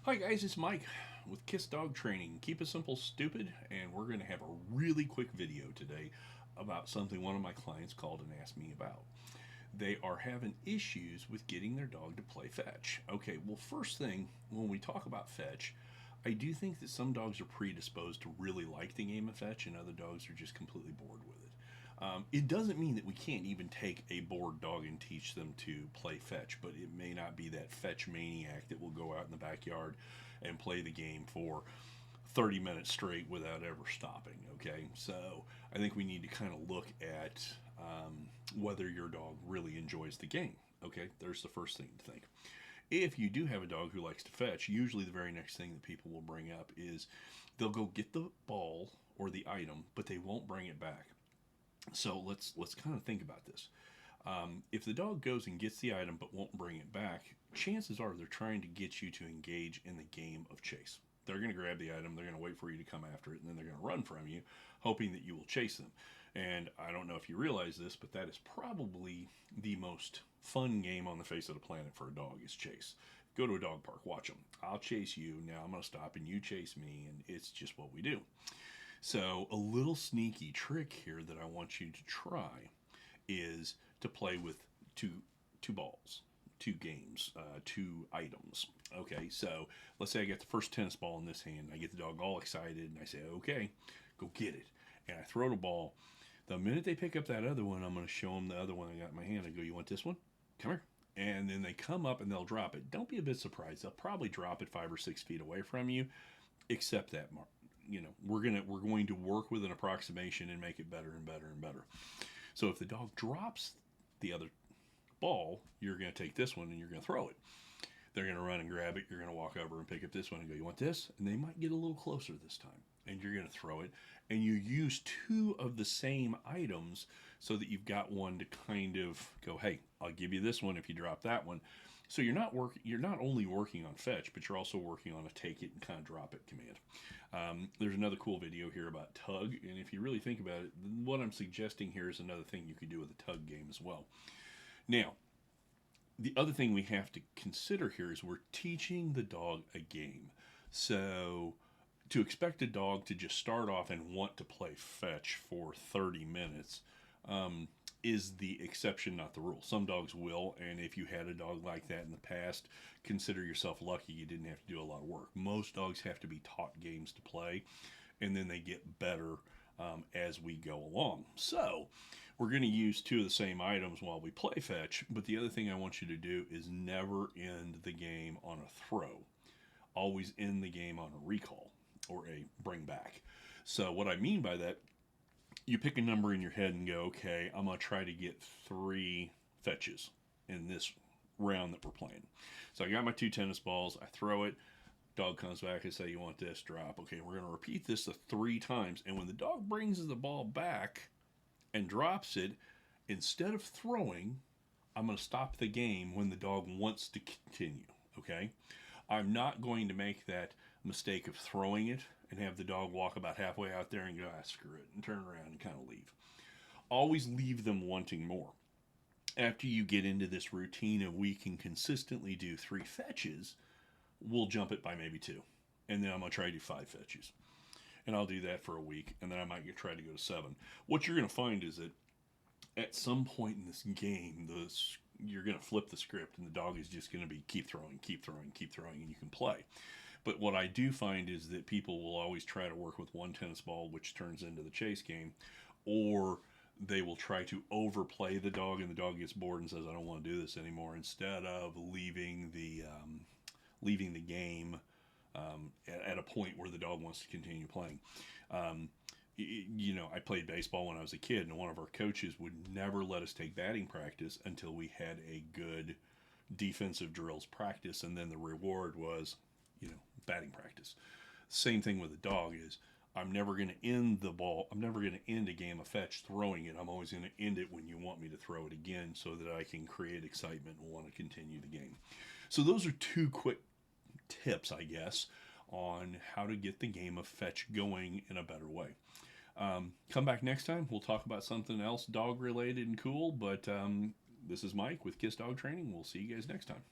Hi guys, it's Mike with Kiss Dog Training. Keep it simple, stupid, and we're going to have a really quick video today about something one of my clients called and asked me about. They are having issues with getting their dog to play fetch. Okay, well, first thing, when we talk about fetch, I do think that some dogs are predisposed to really like the game of fetch, and other dogs are just completely bored with it. It doesn't mean that we can't even take a bored dog and teach them to play fetch, but it may not be that fetch maniac that will go out in the backyard and play the game for 30 minutes straight without ever stopping. Okay, so I think we need to kind of look at whether your dog really enjoys the game. Okay, there's the first thing to think. If you do have a dog who likes to fetch, usually the very next thing that people will bring up is they'll go get the ball or the item, but they won't bring it back. So let's kind of think about this. If the dog goes and gets the item but won't bring it back, chances are they're trying to get you to engage in the game of chase. They're going to grab the item, they're going to wait for you to come after it, and then they're going to run from you, hoping that you will chase them. And I don't know if you realize this, but that is probably the most fun game on the face of the planet for a dog is chase. Go to a dog park, watch them. I'll chase you, now I'm going to stop and you chase me, and it's just what we do. So a little sneaky trick here that I want you to try is to play with two balls, two games, two items. Okay, so let's say I get the first tennis ball in this hand. I get the dog all excited, and I say, "Okay, go get it." And I throw the ball. The minute they pick up that other one, I'm going to show them the other one I got in my hand. I go, "You want this one? Come here." And then they come up and they'll drop it. Don't be a bit surprised. They'll probably drop it 5 or 6 feet away from you. Accept that mark. We're going to work with an approximation and make it better and better and better. So if the dog drops the other ball, you're going to take this one and you're going to throw it. They're going to run and grab it. You're going to walk over and pick up this one and go, "You want this?" And they might get a little closer this time. And you're going to throw it. And you use two of the same items so that you've got one to kind of go, "Hey, I'll give you this one if you drop that one." So you're not only working on fetch, but you're also working on a take it and kind of drop it command. There's another cool video here about tug, and if you really think about it, what I'm suggesting here is another thing you could do with a tug game as well. Now, the other thing we have to consider here is we're teaching the dog a game. So to expect a dog to just start off and want to play fetch for 30 minutes is the exception, not the rule. Some dogs will, and if you had a dog like that in the past, consider yourself lucky you didn't have to do a lot of work. Most dogs have to be taught games to play, and then they get better as we go along. So we're going to use two of the same items while we play fetch, but the other thing I want you to do is never end the game on a throw. Always end the game on a recall or a bring back. So what I mean by that, you pick a number in your head and go, "Okay, I'm going to try to get 3 fetches in this round that we're playing." So I got my 2 tennis balls, I throw it, dog comes back and say, "You want this?" Drop. Okay, we're going to repeat this 3 times, and when the dog brings the ball back and drops it, instead of throwing, I'm going to stop the game when the dog wants to continue, okay? I'm not going to make that mistake of throwing it and have the dog walk about halfway out there and go, "Screw it," and turn around and kind of leave. Always leave them wanting more. After you get into this routine of we can consistently do 3 fetches, we'll jump it by maybe 2. And then I'm going to try to do 5 fetches. And I'll do that for a week, and then I might try to go to 7. What you're going to find is that at some point in this game, you're going to flip the script, and the dog is just going to be keep throwing, keep throwing, keep throwing, and you can play. But what I do find is that people will always try to work with one tennis ball, which turns into the chase game, or they will try to overplay the dog, and the dog gets bored and says, "I don't want to do this anymore," instead of leaving the game at a point where the dog wants to continue playing. I played baseball when I was a kid, and one of our coaches would never let us take batting practice until we had a good defensive drills practice, and then the reward was, batting practice. Same thing with a dog is, I'm never going to end a game of fetch throwing it. I'm always going to end it when you want me to throw it again so that I can create excitement and want to continue the game. So those are 2 quick tips, I guess, on how to get the game of fetch going in a better way. Come back next time. We'll talk about something else dog related and cool, but this is Mike with Kiss Dog Training. We'll see you guys next time.